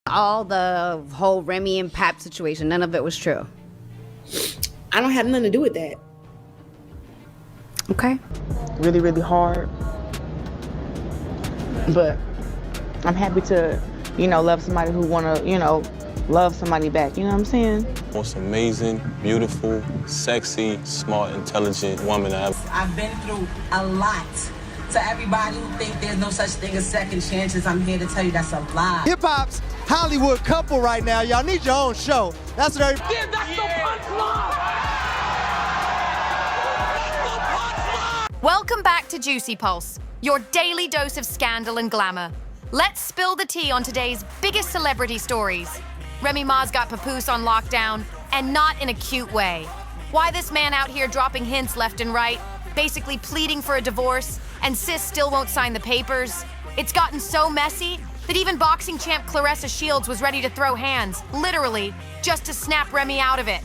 All the whole Remy and Pap situation, none of it was true. I don't have nothing to do with that. Okay. Really, really hard. But I'm happy to, love somebody who wanna, love somebody back. You know what I'm saying? Most amazing, beautiful, sexy, smart, intelligent woman I've been through a lot. To everybody who think there's no such thing as second chances, I'm here to tell you that's a lie. Hip-hop's Hollywood couple right now. Y'all need your own show. That's what everybody... Yeah, that's the punchline! Welcome back to JuicyPulse, your daily dose of scandal and glamour. Let's spill the tea on today's biggest celebrity stories. Remy Ma's got Papoose on lockdown, and not in a cute way. Why this man out here dropping hints left and right, basically pleading for a divorce, and sis still won't sign the papers. It's gotten so messy that even boxing champ Claressa Shields was ready to throw hands, literally, just to snap Remy out of it.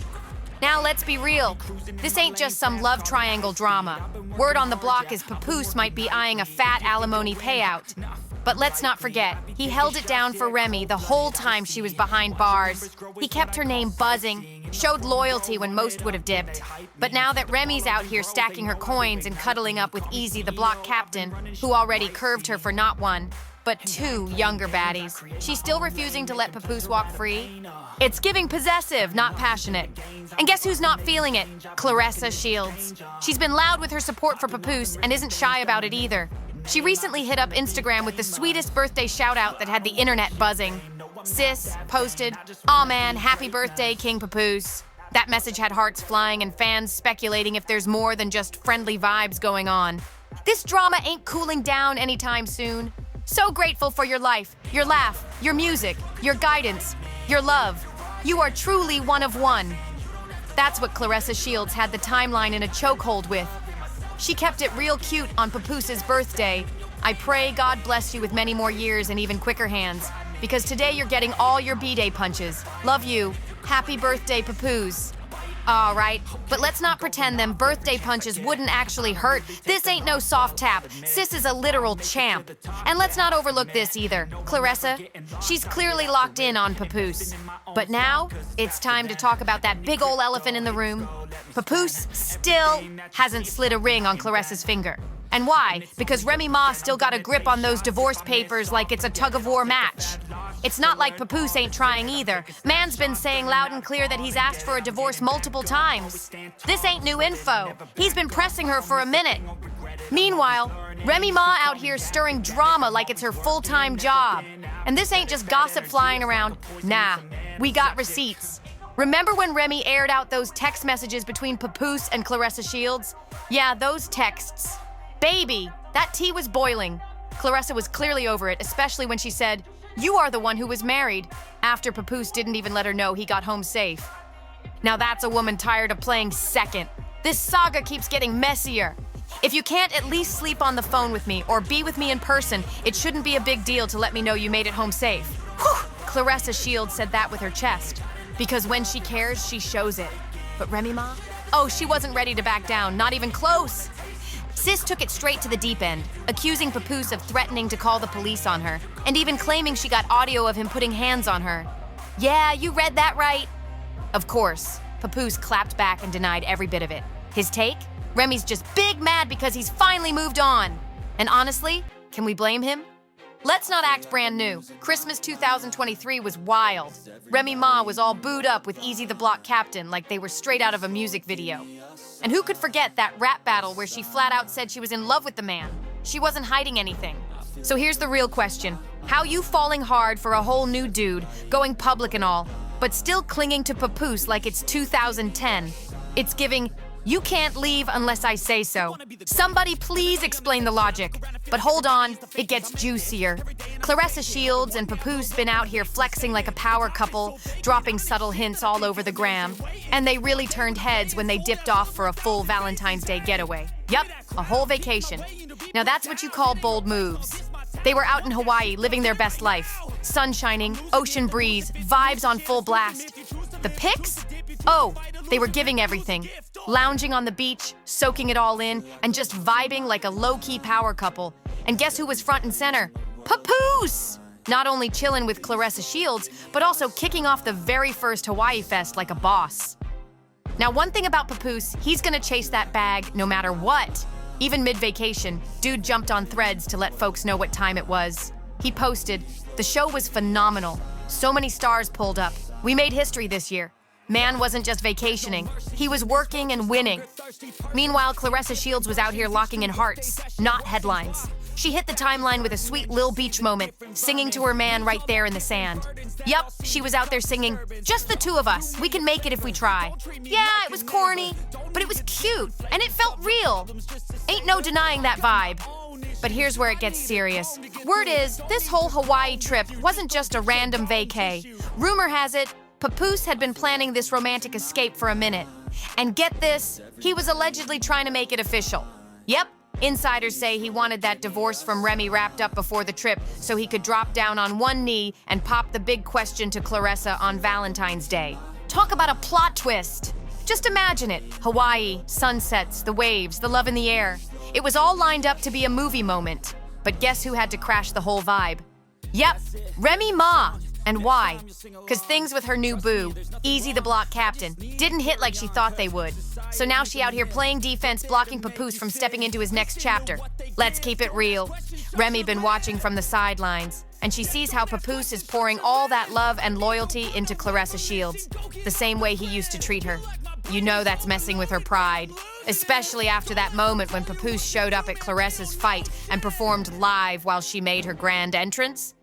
Now let's be real, this ain't just some love triangle drama. Word on the block is Papoose might be eyeing a fat alimony payout. But let's not forget, he held it down for Remy the whole time she was behind bars. He kept her name buzzing, showed loyalty when most would have dipped. But now that Remy's out here stacking her coins and cuddling up with Easy the block captain, who already curved her for not one, but two younger baddies, she's still refusing to let Papoose walk free. It's giving possessive, not passionate. And guess who's not feeling it? Claressa Shields. She's been loud with her support for Papoose and isn't shy about it either. She recently hit up Instagram with the sweetest birthday shout-out that had the internet buzzing. Sis posted, "Aw man, happy birthday, King Papoose." That message had hearts flying and fans speculating if there's more than just friendly vibes going on. This drama ain't cooling down anytime soon. So grateful for your life, your laugh, your music, your guidance, your love. You are truly one of one. That's what Claressa Shields had the timeline in a chokehold with. She kept it real cute on Papoose's birthday. I pray God bless you with many more years and even quicker hands, because today you're getting all your B-Day punches. Love you. Happy birthday, Papoose. All right, but let's not pretend them birthday punches wouldn't actually hurt. This ain't no soft tap. Sis is a literal champ. And let's not overlook this either. Claressa, she's clearly locked in on Papoose. But now, it's time to talk about that big ol' elephant in the room. Papoose still hasn't slid a ring on Claressa's finger. And why? Because Remy Ma still got a grip on those divorce papers like it's a tug-of-war match. It's not like Papoose ain't trying either. Man's been saying loud and clear that he's asked for a divorce multiple times. This ain't new info. He's been pressing her for a minute. Meanwhile, Remy Ma out here stirring drama like it's her full-time job. And this ain't just gossip flying around. Nah, we got receipts. Remember when Remy aired out those text messages between Papoose and Claressa Shields? Yeah, those texts. Baby, that tea was boiling. Claressa was clearly over it, especially when she said, "You are the one who was married," after Papoose didn't even let her know he got home safe. Now that's a woman tired of playing second. This saga keeps getting messier. If you can't at least sleep on the phone with me or be with me in person, it shouldn't be a big deal to let me know you made it home safe. Whew! Claressa Shields said that with her chest. Because when she cares, she shows it. But Remy Ma? Oh, she wasn't ready to back down, not even close. Sis took it straight to the deep end, accusing Papoose of threatening to call the police on her, and even claiming she got audio of him putting hands on her. Yeah, you read that right. Of course, Papoose clapped back and denied every bit of it. His take? Remy's just big mad because he's finally moved on. And honestly, can we blame him? Let's not act brand new. Christmas 2023 was wild. Remy Ma was all booed up with Easy the Block Captain like they were straight out of a music video. And who could forget that rap battle where she flat out said she was in love with the man? She wasn't hiding anything. So here's the real question. How you falling hard for a whole new dude, going public and all, but still clinging to Papoose like it's 2010? It's giving, you can't leave unless I say so. Somebody please explain the logic. But hold on, it gets juicier. Claressa Shields and Papoose been out here flexing like a power couple, dropping subtle hints all over the gram. And they really turned heads when they dipped off for a full Valentine's Day getaway. Yup, a whole vacation. Now that's what you call bold moves. They were out in Hawaii living their best life. Sun shining, ocean breeze, vibes on full blast. The pics? Oh, they were giving everything. Lounging on the beach, soaking it all in, and just vibing like a low-key power couple. And guess who was front and center? Papoose! not only chilling with Claressa Shields, but also kicking off the very first Hawaii Fest like a boss. Now, one thing about Papoose, he's gonna chase that bag no matter what. Even mid-vacation, dude jumped on Threads to let folks know what time it was. He posted, "The show was phenomenal. So many stars pulled up. We made history this year. Man wasn't just vacationing, he was working and winning." Meanwhile, Claressa Shields was out here locking in hearts, not headlines. She hit the timeline with a sweet Lil Beach moment, singing to her man right there in the sand. Yup, she was out there singing, "Just the two of us, we can make it if we try." Yeah, it was corny, but it was cute, and it felt real. Ain't no denying that vibe. But here's where it gets serious. Word is, this whole Hawaii trip wasn't just a random vacay. Rumor has it, Papoose had been planning this romantic escape for a minute. And get this, he was allegedly trying to make it official. Yep, insiders say he wanted that divorce from Remy wrapped up before the trip so he could drop down on one knee and pop the big question to Claressa on Valentine's Day. Talk about a plot twist. Just imagine it. Hawaii, sunsets, the waves, the love in the air. It was all lined up to be a movie moment. But guess who had to crash the whole vibe? Yep, Remy Ma. And why? Because things with her new boo, Easy the Block Captain, didn't hit like she thought they would. So now she out here playing defense, blocking Papoose from stepping into his next chapter. Let's keep it real. Remy been watching from the sidelines, and she sees how Papoose is pouring all that love and loyalty into Claressa Shields, the same way he used to treat her. You know that's messing with her pride, especially after that moment when Papoose showed up at Claressa's fight and performed live while she made her grand entrance.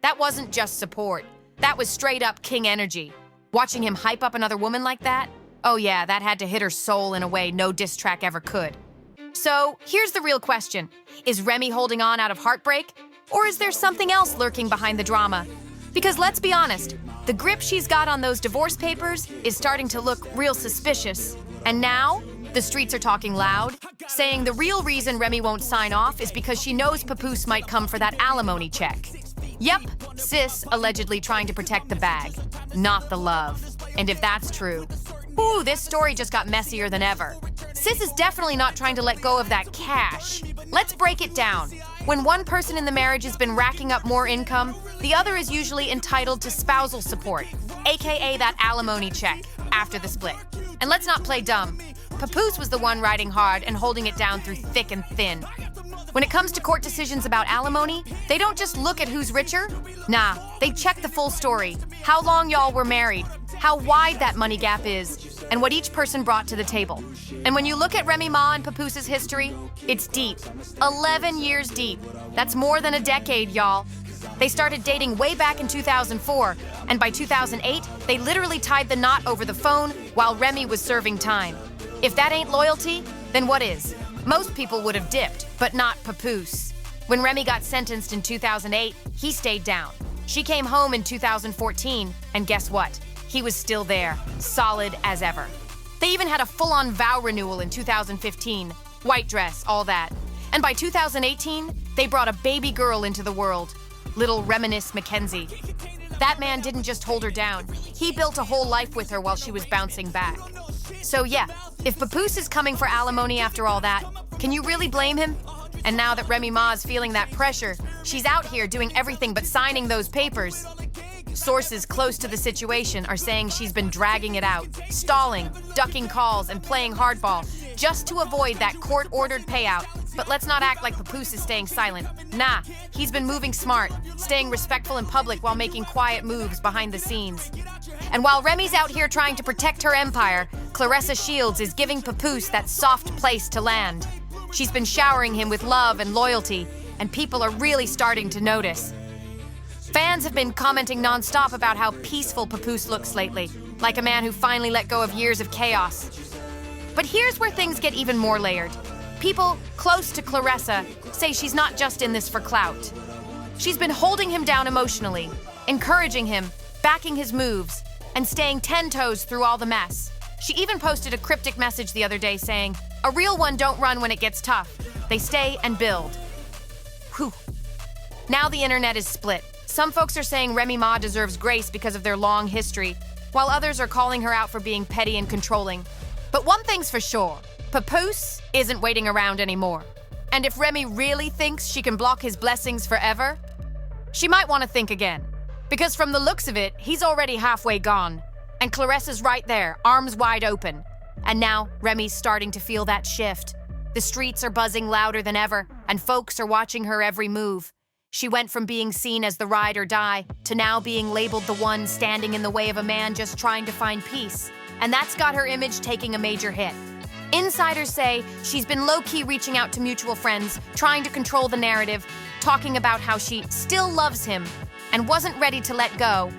That wasn't just support. That was straight up king energy. Watching him hype up another woman like that? Oh yeah, that had to hit her soul in a way no diss track ever could. So, here's the real question. Is Remy holding on out of heartbreak? Or is there something else lurking behind the drama? Because let's be honest, the grip she's got on those divorce papers is starting to look real suspicious. And now, the streets are talking loud, saying the real reason Remy won't sign off is because she knows Papoose might come for that alimony check. Yep, sis allegedly trying to protect the bag, not the love. And if that's true, ooh, this story just got messier than ever. Sis is definitely not trying to let go of that cash. Let's break it down. When one person in the marriage has been racking up more income, the other is usually entitled to spousal support, aka that alimony check, after the split. And let's not play dumb. Papoose was the one riding hard and holding it down through thick and thin. When it comes to court decisions about alimony, they don't just look at who's richer. Nah, they check the full story. How long y'all were married, how wide that money gap is, and what each person brought to the table. And when you look at Remy Ma and Papoose's history, it's deep. 11 years deep. That's more than a decade, y'all. They started dating way back in 2004, and by 2008, they literally tied the knot over the phone while Remy was serving time. If that ain't loyalty, then what is? Most people would have dipped, but not Papoose. When Remy got sentenced in 2008, he stayed down. She came home in 2014, and guess what? He was still there, solid as ever. They even had a full-on vow renewal in 2015, white dress, all that. And by 2018, they brought a baby girl into the world, little Reminisce Mackenzie. That man didn't just hold her down, he built a whole life with her while she was bouncing back. So yeah, if Papoose is coming for alimony after all that, can you really blame him? And now that Remy Ma is feeling that pressure, she's out here doing everything but signing those papers. Sources close to the situation are saying she's been dragging it out, stalling, ducking calls, and playing hardball, just to avoid that court-ordered payout. But let's not act like Papoose is staying silent. Nah, he's been moving smart, staying respectful in public while making quiet moves behind the scenes. And while Remy's out here trying to protect her empire, Claressa Shields is giving Papoose that soft place to land. She's been showering him with love and loyalty, and people are really starting to notice. Fans have been commenting nonstop about how peaceful Papoose looks lately, like a man who finally let go of years of chaos. But here's where things get even more layered. People close to Claressa say she's not just in this for clout. She's been holding him down emotionally, encouraging him, backing his moves, and staying 10 toes through all the mess. She even posted a cryptic message the other day saying, "A real one don't run when it gets tough. They stay and build." Whew. Now the internet is split. Some folks are saying Remy Ma deserves grace because of their long history, while others are calling her out for being petty and controlling. But one thing's for sure, Papoose isn't waiting around anymore. And if Remy really thinks she can block his blessings forever, she might want to think again. Because from the looks of it, he's already halfway gone. And Claressa's right there, arms wide open. And now, Remy's starting to feel that shift. The streets are buzzing louder than ever, and folks are watching her every move. She went from being seen as the ride or die to now being labeled the one standing in the way of a man just trying to find peace. And that's got her image taking a major hit. Insiders say she's been low-key reaching out to mutual friends, trying to control the narrative, talking about how she still loves him and wasn't ready to let go.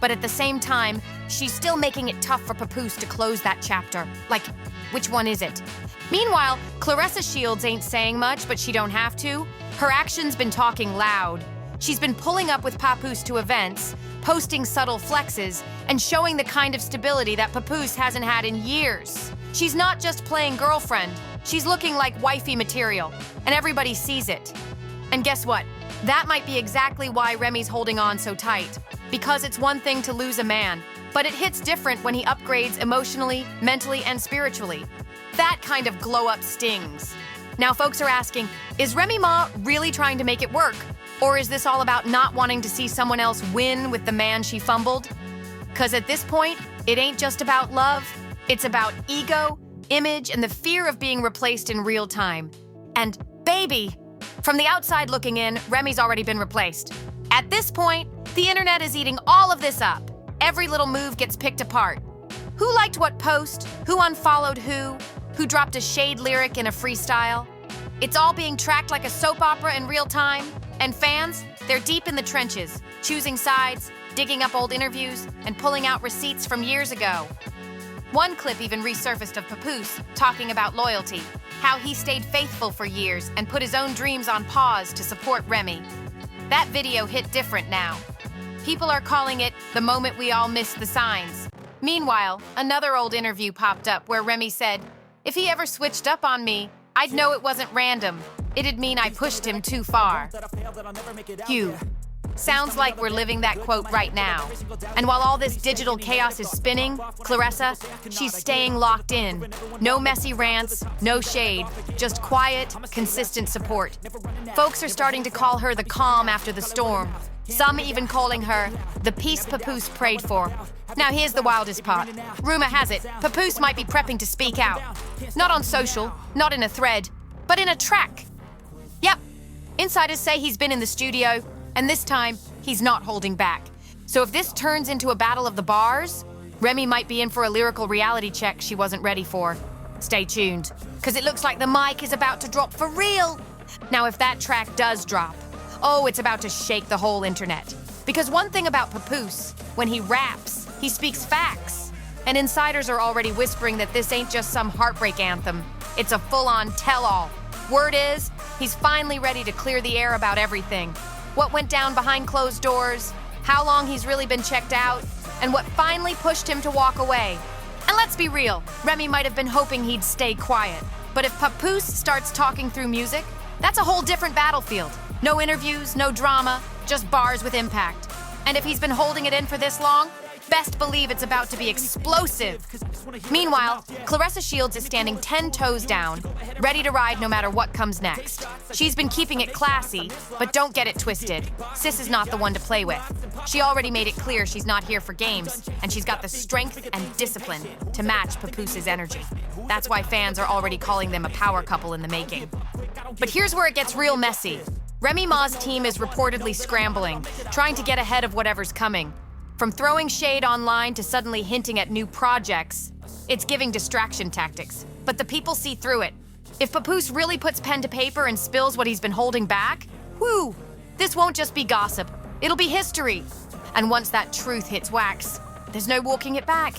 But at the same time, she's still making it tough for Papoose to close that chapter. Like, which one is it? Meanwhile, Claressa Shields ain't saying much, but she don't have to. Her action's been talking loud. She's been pulling up with Papoose to events, posting subtle flexes, and showing the kind of stability that Papoose hasn't had in years. She's not just playing girlfriend, she's looking like wifey material, and everybody sees it. And guess what? That might be exactly why Remy's holding on so tight. Because it's one thing to lose a man, but it hits different when he upgrades emotionally, mentally, and spiritually. That kind of glow-up stings. Now folks are asking, is Remy Ma really trying to make it work? Or is this all about not wanting to see someone else win with the man she fumbled? Because at this point, it ain't just about love. It's about ego, image, and the fear of being replaced in real time. And baby, from the outside looking in, Remy's already been replaced. At this point, the internet is eating all of this up. Every little move gets picked apart. Who liked what post? Who unfollowed who? Who dropped a shade lyric in a freestyle? It's all being tracked like a soap opera in real time. And fans, they're deep in the trenches, choosing sides, digging up old interviews, and pulling out receipts from years ago. One clip even resurfaced of Papoose talking about loyalty, how he stayed faithful for years and put his own dreams on pause to support Remy. That video hit different now. People are calling it the moment we all missed the signs. Meanwhile, another old interview popped up where Remy said, "If he ever switched up on me, I'd know it wasn't random. It'd mean I pushed him too far." Phew. Sounds like we're living that quote right now. And while all this digital chaos is spinning, Claressa, she's staying locked in. No messy rants, no shade, just quiet, consistent support. Folks are starting to call her the calm after the storm. Some even calling her the peace Papoose prayed for. Now here's the wildest part. Rumor has it, Papoose might be prepping to speak out. Not on social, not in a thread, but in a track. Yep, insiders say he's been in the studio, and this time, he's not holding back. So if this turns into a battle of the bars, Remy might be in for a lyrical reality check she wasn't ready for. Stay tuned, because it looks like the mic is about to drop for real. Now if that track does drop, oh, it's about to shake the whole internet. Because one thing about Papoose, when he raps, he speaks facts. And insiders are already whispering that this ain't just some heartbreak anthem. It's a full-on tell-all. Word is, he's finally ready to clear the air about everything. What went down behind closed doors, how long he's really been checked out, and what finally pushed him to walk away. And let's be real, Remy might have been hoping he'd stay quiet. But if Papoose starts talking through music, that's a whole different battlefield. No interviews, no drama, just bars with impact. And if he's been holding it in for this long, best believe it's about to be explosive. Meanwhile, Claressa Shields is standing 10 toes down, ready to ride no matter what comes next. She's been keeping it classy, but don't get it twisted. Sis is not the one to play with. She already made it clear she's not here for games, and she's got the strength and discipline to match Papoose's energy. That's why fans are already calling them a power couple in the making. But here's where it gets real messy. Remy Ma's team is reportedly scrambling, trying to get ahead of whatever's coming. From throwing shade online to suddenly hinting at new projects, it's giving distraction tactics. But the people see through it. If Papoose really puts pen to paper and spills what he's been holding back, whoo, this won't just be gossip. It'll be history. And once that truth hits wax, there's no walking it back.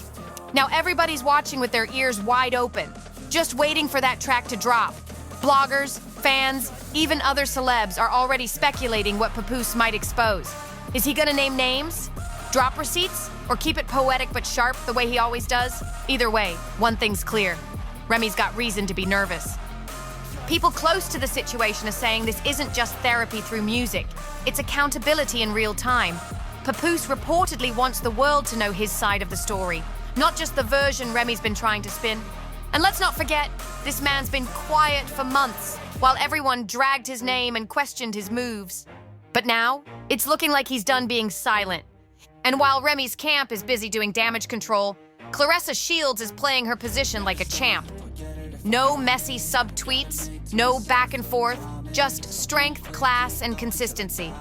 Now everybody's watching with their ears wide open, just waiting for that track to drop. Bloggers, fans, even other celebs are already speculating what Papoose might expose. Is he gonna name names? Drop receipts? Or keep it poetic but sharp the way he always does? Either way, one thing's clear. Remy's got reason to be nervous. People close to the situation are saying this isn't just therapy through music. It's accountability in real time. Papoose reportedly wants the world to know his side of the story, not just the version Remy's been trying to spin. And let's not forget, this man's been quiet for months, while everyone dragged his name and questioned his moves. But now, it's looking like he's done being silent. And while Remy's camp is busy doing damage control, Claressa Shields is playing her position like a champ. No messy sub-tweets, no back and forth, just strength, class, and consistency.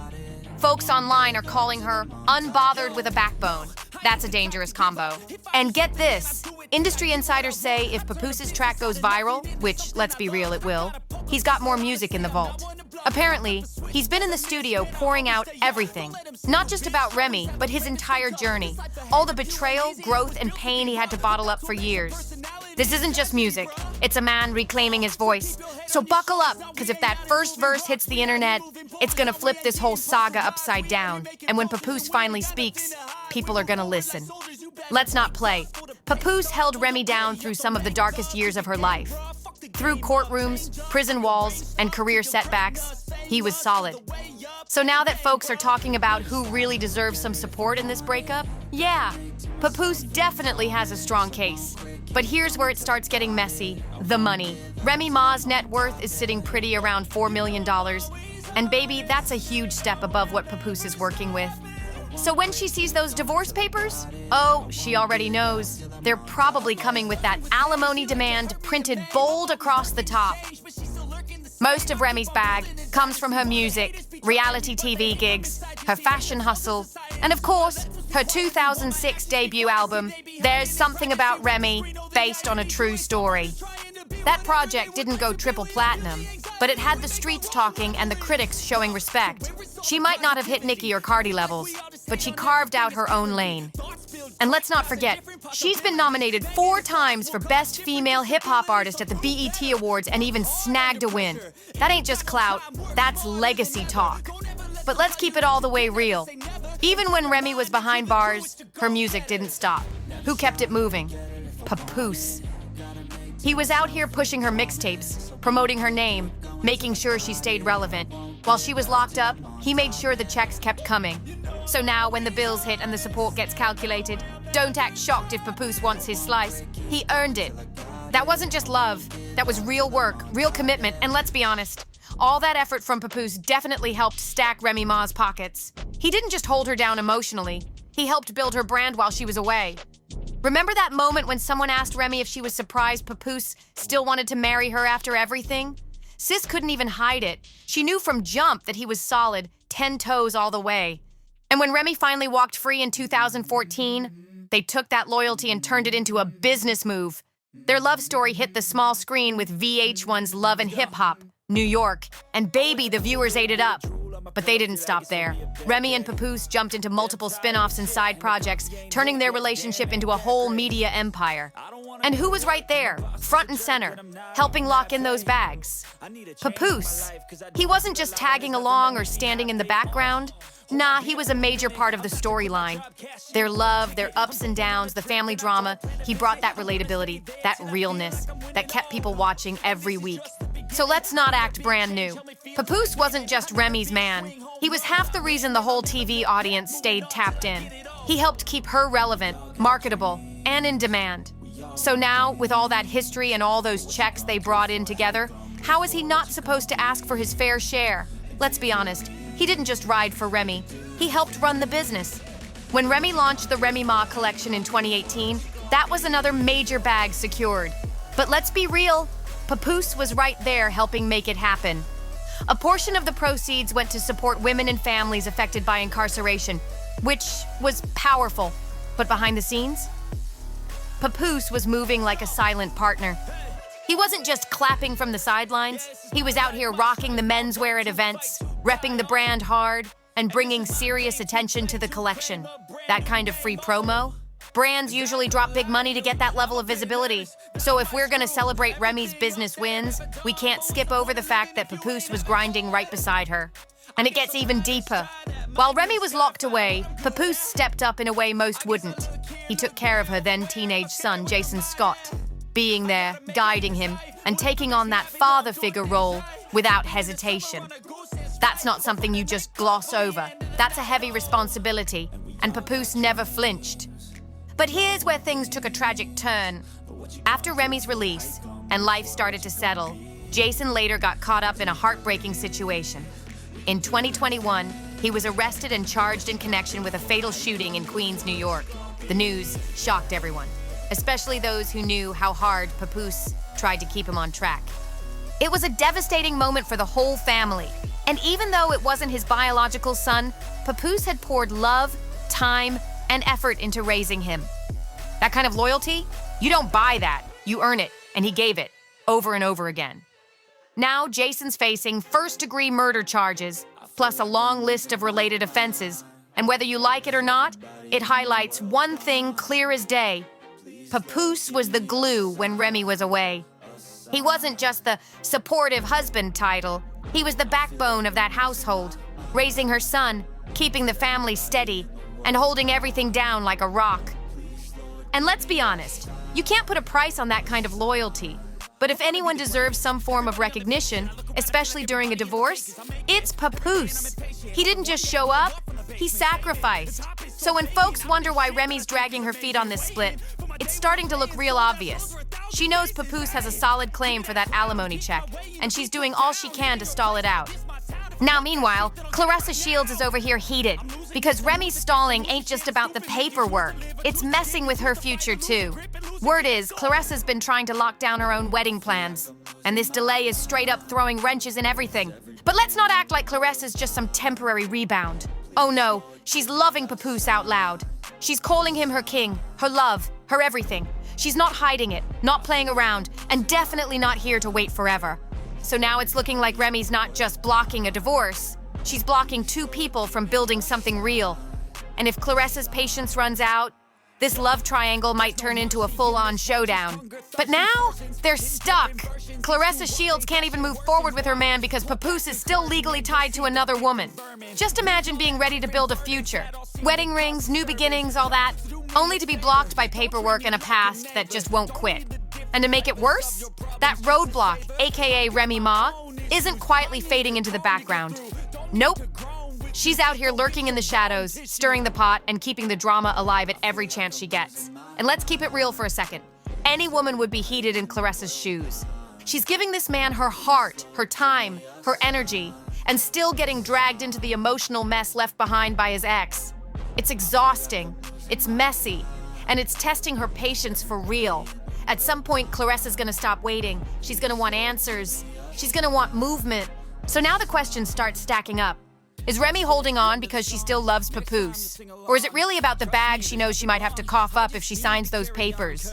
Folks online are calling her unbothered with a backbone. That's a dangerous combo. And get this, industry insiders say if Papoose's track goes viral, which, let's be real, it will, he's got more music in the vault. Apparently, he's been in the studio pouring out everything. Not just about Remy, but his entire journey. All the betrayal, growth, and pain he had to bottle up for years. This isn't just music. It's a man reclaiming his voice. So buckle up, because if that first verse hits the internet, it's gonna flip this whole saga upside down. And when Papoose finally speaks, people are gonna listen. Let's not play. Papoose held Remy down through some of the darkest years of her life. Through courtrooms, prison walls, and career setbacks, he was solid. So now that folks are talking about who really deserves some support in this breakup, yeah, Papoose definitely has a strong case. But here's where it starts getting messy, the money. Remy Ma's net worth is sitting pretty around $4 million. And baby, that's a huge step above what Papoose is working with. So when she sees those divorce papers, oh, she already knows. They're probably coming with that alimony demand printed bold across the top. Most of Remy's bag comes from her music, reality TV gigs, her fashion hustle, and of course, her 2006 debut album, There's Something About Remy, based on a true story. That project didn't go triple platinum, but it had the streets talking and the critics showing respect. She might not have hit Nicki or Cardi levels, but she carved out her own lane. And let's not forget, she's been nominated 4 times for Best Female Hip-Hop Artist at the BET Awards and even snagged a win. That ain't just clout, that's legacy talk. But let's keep it all the way real. Even when Remy was behind bars, her music didn't stop. Who kept it moving? Papoose. He was out here pushing her mixtapes, promoting her name, making sure she stayed relevant. While she was locked up, he made sure the checks kept coming. So now when the bills hit and the support gets calculated, don't act shocked if Papoose wants his slice. He earned it. That wasn't just love. That was real work, real commitment, and let's be honest, all that effort from Papoose definitely helped stack Remy Ma's pockets. He didn't just hold her down emotionally. He helped build her brand while she was away. Remember that moment when someone asked Remy if she was surprised Papoose still wanted to marry her after everything? Sis couldn't even hide it. She knew from jump that he was solid, 10 toes all the way. And when Remy finally walked free in 2014, they took that loyalty and turned it into a business move. Their love story hit the small screen with VH1's Love and Hip Hop, New York, and baby, the viewers ate it up. But they didn't stop there. Remy and Papoose jumped into multiple spin-offs and side projects, turning their relationship into a whole media empire. And who was right there, front and center, helping lock in those bags? Papoose. He wasn't just tagging along or standing in the background. Nah, he was a major part of the storyline. Their love, their ups and downs, the family drama, he brought that relatability, that realness, that kept people watching every week. So let's not act brand new. Papoose wasn't just Remy's man. He was half the reason the whole TV audience stayed tapped in. He helped keep her relevant, marketable, and in demand. So now, with all that history and all those checks they brought in together, how is he not supposed to ask for his fair share? Let's be honest, he didn't just ride for Remy, he helped run the business. When Remy launched the Remy Ma collection in 2018, that was another major bag secured. But let's be real, Papoose was right there helping make it happen. A portion of the proceeds went to support women and families affected by incarceration, which was powerful. But behind the scenes, Papoose was moving like a silent partner. He wasn't just clapping from the sidelines. He was out here rocking the menswear at events, repping the brand hard, and bringing serious attention to the collection. That kind of free promo? Brands usually drop big money to get that level of visibility. So if we're gonna celebrate Remy's business wins, we can't skip over the fact that Papoose was grinding right beside her. And it gets even deeper. While Remy was locked away, Papoose stepped up in a way most wouldn't. He took care of her then teenage son, Jason Scott, being there, guiding him, and taking on that father figure role without hesitation. That's not something you just gloss over. That's a heavy responsibility, and Papoose never flinched. But here's where things took a tragic turn. After Remy's release, and life started to settle, Jason later got caught up in a heartbreaking situation. In 2021, he was arrested and charged in connection with a fatal shooting in Queens, New York. The news shocked everyone, especially those who knew how hard Papoose tried to keep him on track. It was a devastating moment for the whole family, and even though it wasn't his biological son, Papoose had poured love, time, and effort into raising him. That kind of loyalty? You don't buy that, you earn it, and he gave it, over and over again. Now Jason's facing first-degree murder charges, plus a long list of related offenses, and whether you like it or not, it highlights one thing clear as day. Papoose was the glue when Remy was away. He wasn't just the supportive husband title, he was the backbone of that household, raising her son, keeping the family steady, and holding everything down like a rock. And let's be honest, you can't put a price on that kind of loyalty. But if anyone deserves some form of recognition, especially during a divorce, it's Papoose. He didn't just show up, he sacrificed. So when folks wonder why Remy's dragging her feet on this split, it's starting to look real obvious. She knows Papoose has a solid claim for that alimony check, and she's doing all she can to stall it out. Now, meanwhile, Claressa Shields is over here heated, because Remy's stalling ain't just about the paperwork. It's messing with her future, too. Word is, Claressa's been trying to lock down her own wedding plans, and this delay is straight up throwing wrenches in everything. But let's not act like Claressa's just some temporary rebound. Oh no, she's loving Papoose out loud. She's calling him her king, her love, her everything. She's not hiding it, not playing around, and definitely not here to wait forever. So now it's looking like Remy's not just blocking a divorce, she's blocking two people from building something real. And if Claressa's patience runs out, this love triangle might turn into a full-on showdown. But now, they're stuck. Claressa Shields can't even move forward with her man because Papoose is still legally tied to another woman. Just imagine being ready to build a future. Wedding rings, new beginnings, all that, only to be blocked by paperwork and a past that just won't quit. And to make it worse, that roadblock, aka Remy Ma, isn't quietly fading into the background. Nope. She's out here lurking in the shadows, stirring the pot, and keeping the drama alive at every chance she gets. And let's keep it real for a second. Any woman would be heated in Claressa's shoes. She's giving this man her heart, her time, her energy, and still getting dragged into the emotional mess left behind by his ex. It's exhausting, it's messy, and it's testing her patience for real. At some point, Claressa's gonna stop waiting. She's gonna want answers. She's gonna want movement. So now the questions start stacking up. Is Remy holding on because she still loves Papoose? Or is it really about the bag she knows she might have to cough up if she signs those papers?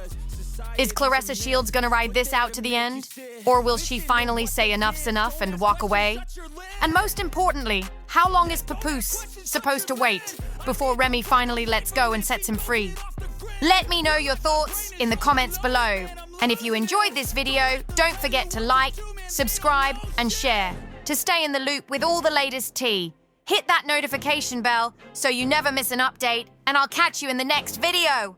Is Claressa Shields gonna ride this out to the end? Or will she finally say enough's enough and walk away? And most importantly, how long is Papoose supposed to wait before Remy finally lets go and sets him free? Let me know your thoughts in the comments below. And if you enjoyed this video, don't forget to like, subscribe, and share to stay in the loop with all the latest tea. Hit that notification bell so you never miss an update, and I'll catch you in the next video.